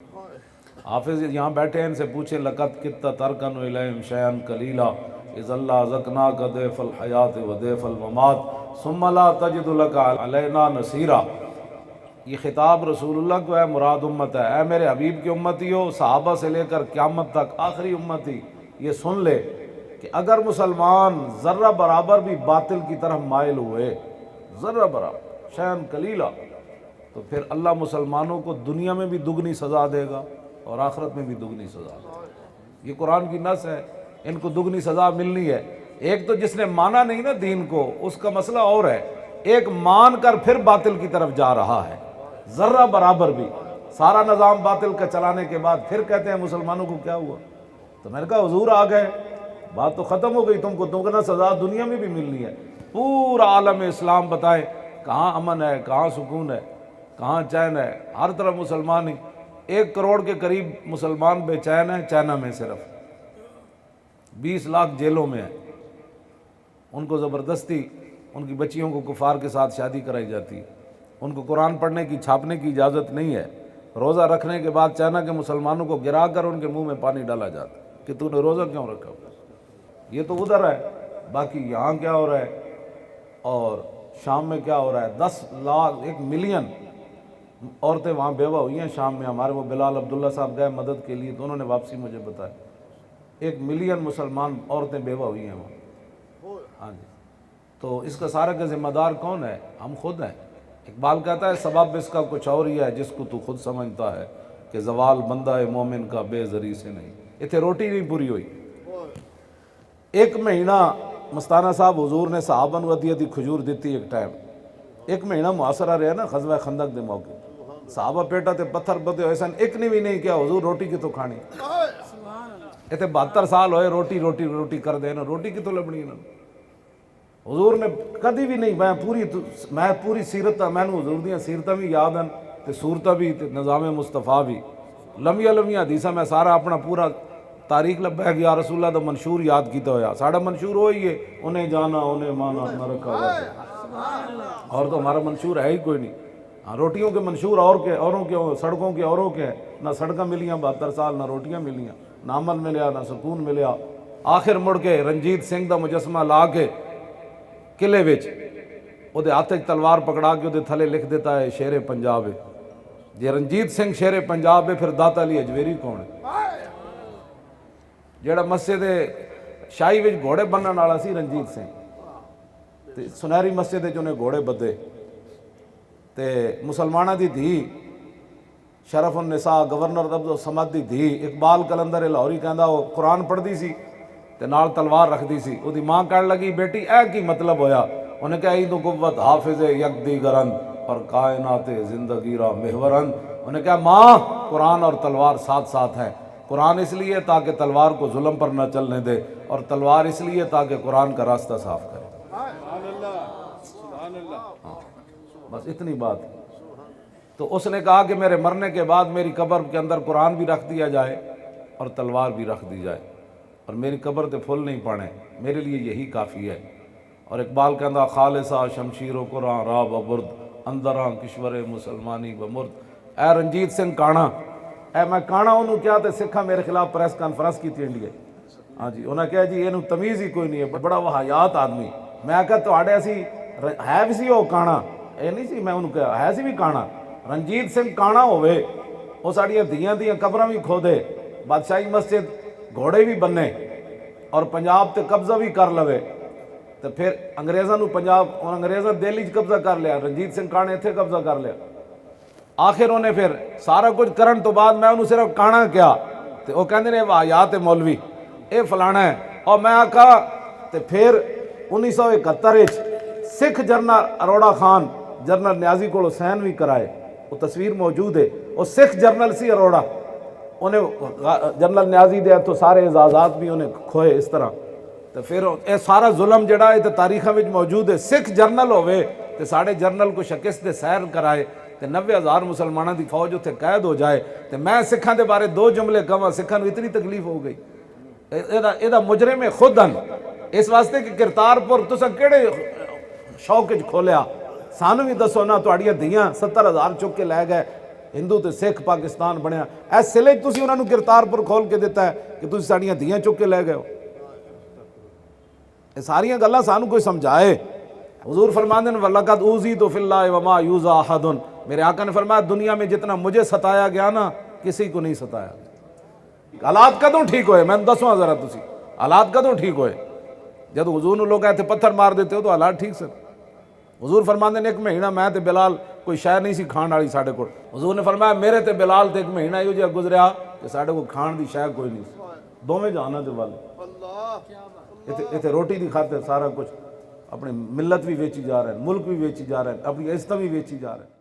حافظ یہاں بیٹھے ہیں، ان سے پوچھیں لقد کت ترکن الیہم شیئا قلیلا اذا اللہ ذقناک ضیف الحیات و ضیف الممات ثم لا تجد لک علینا نصیرا۔ یہ خطاب رسول اللہ کو ہے، مراد امت ہے۔ اے میرے حبیب کی امتی ہو، صحابہ سے لے کر قیامت تک آخری امتی یہ سن لے کہ اگر مسلمان ذرہ برابر بھی باطل کی طرف مائل ہوئے، ذرہ برابر شیئا قلیلا، تو پھر اللہ مسلمانوں کو دنیا میں بھی دگنی سزا دے گا اور آخرت میں بھی دگنی سزا دے گا۔ یہ قرآن کی نص ہے، ان کو دگنی سزا ملنی ہے۔ ایک تو جس نے مانا نہیں نا دین کو، اس کا مسئلہ اور ہے، ایک مان کر پھر باطل کی طرف جا رہا ہے، ذرہ برابر بھی سارا نظام باطل کا چلانے کے بعد پھر کہتے ہیں مسلمانوں کو کیا ہوا؟ تو میں نے کہا حضور آ گئے، بات تو ختم ہو گئی، تم کو دگنا سزا دنیا میں بھی ملنی ہے۔ پورا عالم اسلام بتائے کہاں امن ہے، کہاں سکون ہے، کہاں چین ہے، ہر طرف مسلمان ہی۔ 1 کروڑ کے قریب مسلمان بے چین ہیں چائنا میں، صرف 20 لاکھ جیلوں میں ہیں، ان کو زبردستی ان کی بچیوں کو کفار کے ساتھ شادی کرائی جاتی ہے، ان کو قرآن پڑھنے کی چھاپنے کی اجازت نہیں ہے، روزہ رکھنے کے بعد چائنا کے مسلمانوں کو گرا کر ان کے منہ میں پانی ڈالا جاتا کہ تو نے روزہ کیوں رکھا؟ یہ تو ادھر ہے، باقی یہاں کیا ہو رہا ہے اور شام میں کیا ہو رہا ہے؟ 10 لاکھ 1 ملین عورتیں وہاں بیوہ ہوئی ہیں شام میں۔ ہمارے وہ بلال عبداللہ صاحب گئے مدد کے لیے تو انہوں نے واپسی مجھے بتایا 1 ملین مسلمان عورتیں بیوہ ہوئی ہیں وہاں۔ ہاں جی، تو اس کا سارا کا ذمہ دار کون ہے؟ ہم خود ہیں۔ اقبال کہتا ہے سبب اس کا کچھ اور ہی ہے جس کو تو خود سمجھتا ہے کہ زوال بندہ مومن کا بے زری سے نہیں۔ اتنے روٹی نہیں پوری ہوئی۔ 1 مہینہ مستانہ صاحب حضور نے صحابہ نو ادھی کھجور دیتی ایک ٹائم، 1 مہینہ محاصرہ رہا نا غزوہ خندق دے موقع، صحابہ پیٹا تے پتھر بدے ہوئے سن، ایک نے بھی نہیں کیا حضور روٹی کی تو کھانی، اتنے 72 سال ہوئے روٹی روٹی روٹی کر دے نا، روٹی کی تو لبنی نا۔ حضور نے کدی بھی نہیں، میں پوری سیرت میں نے حضور دیاں سیرتاں بھی یاد ہیں تے صورتاں بھی تے نظام مصطفیٰ بھی، لمبیاں لمبیاں حدیثاں میں سارا اپنا پورا تاریخ لبا ہے یا رسول اللہ دا منشور یاد کیتا ہویا، ساڑا منشور ہوئی ہے انہیں جانا انہیں مانا نہ رکھا ہوا، اور تو ہمارا منشور ہے ہی کوئی نہیں۔ ہاں روٹیوں کے منشور اوروں کے سڑکوں کے اوروں کے ہیں، نہ سڑکیں ملیاں 72 سال، نہ روٹیاں ملیاں، نہ امن ملیا نہ سکون ملیا۔ آخر مڑ کے رنجیت سنگھ دا مجسمہ لا کے قلعے وچ او دے ہاتھ تلوار پکڑا کے او دے تھلے لکھ دیتا ہے شیر پنجاب ہے۔ جے رنجیت سنگھ شیر پنجاب ہے پھر داتا علی اجمیری کون ہے؟ جیڑا مسجد شاہی وچ گھوڑے بنن والا سی رنجیت سنگھ، تے سنہری مسجد وچ انہیں گھوڑے بدے، تے مسلمانہ دی دھی شرف النساء گورنر عبد الصمد دی دھی اقبال کلندر لاہوری کہندا وہ قرآن پڑھدی سی تے نال تلوار رکھدی سی، او دی ماں کہن لگی بیٹی اے کی مطلب ہویا؟ انہیں کہا عید و قوت حافظ یک دیگرند اور کائنات زندگی را محورند۔ انہیں کہا ماں قرآن اور تلوار ساتھ ساتھ ہیں، قرآن اس لیے تاکہ تلوار کو ظلم پر نہ چلنے دے، اور تلوار اس لیے تاکہ قرآن کا راستہ صاف کرے۔ بس اتنی بات۔ تو اس نے کہا کہ میرے مرنے کے بعد میری قبر کے اندر قرآن بھی رکھ دیا جائے اور تلوار بھی رکھ دی جائے، اور میری قبر تے پھول نہیں پڑے، میرے لیے یہی کافی ہے۔ اور اقبال کہندا خالصہ شمشیر و قرآن را برد اندراں کشور مسلمانی بمرد۔ اے رنجیت سنگھ کانا، اے میں کانا انہوں کیا تے سکھا میرے خلاف پریس کانفرنس کی تھی انڈیا، ہاں جی انہوں نے کہا جی اینوں تمیز ہی کوئی نہیں ہے، بڑا وحیات آدمی۔ میں کہا تو آڑے اسی ہے بھی سی وہ کانا، اے نہیں سی، میں انہوں کہا ہے سی بھی کانا، رنجیت سنگھ کانا ہوئے وہ ساڑیاں دیاں قبراں بھی کھو دے، بادشاہی مسجد گھوڑے بھی بننے اور پنجاب تے قبضہ بھی کر لوے، تو پھر انگریزاں نو پنجاب انگریزاں دہلی قبضہ کر لیا، رنجیت سنگھ کانے اتھے قبضہ کر لیا۔ آخر انہیں پھر سارا کچھ کرن تو بعد میں انہوں صرف کانا کیا، تو وہ کہندے نے واہیات مولوی اے فلانا ہے، اور میں آکھا تو پھر 1971 سکھ جنرل اروڑا خان جنرل نیازی کو حسین بھی کرائے، وہ تصویر موجود ہے، وہ سکھ جنرل سی اروڑا، انہیں جنرل نیازی دے تو سارے اعزازات بھی انہیں کھوئے اس طرح، تو پھر اے سارا ظلم جڑا ہے تو تاریخہ میں موجود ہے۔ سکھ جرنل ہوئے تو ساڑھے جرنل کو شکست دے سیر کرائے تو 90,000 مسلمانوں دی فوج اتنے قید ہو جائے، تو میں سکھاں دے بارے 2 جملے کہاں، سکھاں نو اتنی تکلیف ہو گئی، ایدہ مجرم خود ہن، اس واسطے کہ کرتارپور تسا کیڑے شوق کھولیا، سانو بھی دسو نا، تو اڑیاں دیاں 70,000 چک کے لے گئے، ہندو تے سکھ پاکستان بنیا، اس سلے تسی انہوں نے کرتارپور کھول کے دیتا ہے کہ تسی ساڑیاں دھیاں چک کے لے گئے ہو۔ یہ ساریاں گلاں سانو کوئی سمجھائے۔ حضور فرماندے ہیں وَلَقَدْ أُوذِيتُ فِي اللَّهِ وَمَا يُؤْذَى أَحَدٌ، میرے آقا نے فرمایا دنیا میں جتنا مجھے ستایا گیا نا کسی کو نہیں ستایا۔ حالات کدوں ٹھیک ہوئے؟ میں دسواں ذرا تسی حالات کدوں ٹھیک ہوئے؟ جب حضور نو لوگ ایتھے پتھر مار دیتے ہو تو حالات ٹھیک سن۔ حضور فرماندے نے ایک مہینہ میں تے بلال کوئی شے نہیں سی کھان والی ساڈے کول، حضور نے فرمایا میرے تے بلال تے ایک مہینہ ایو جہا گزریا کہ ساڈے کو کھان دی شے کوئی نہیں سی، دوویں جہاناں دے والے۔ اتنے روٹی دی خاطر سارا کچھ اپنی ملت بھی ویچی جا رہے ہیں، ملک بھی ویچی جا رہے ہیں، اپنی عزت بھی ویچی جا رہے ہیں۔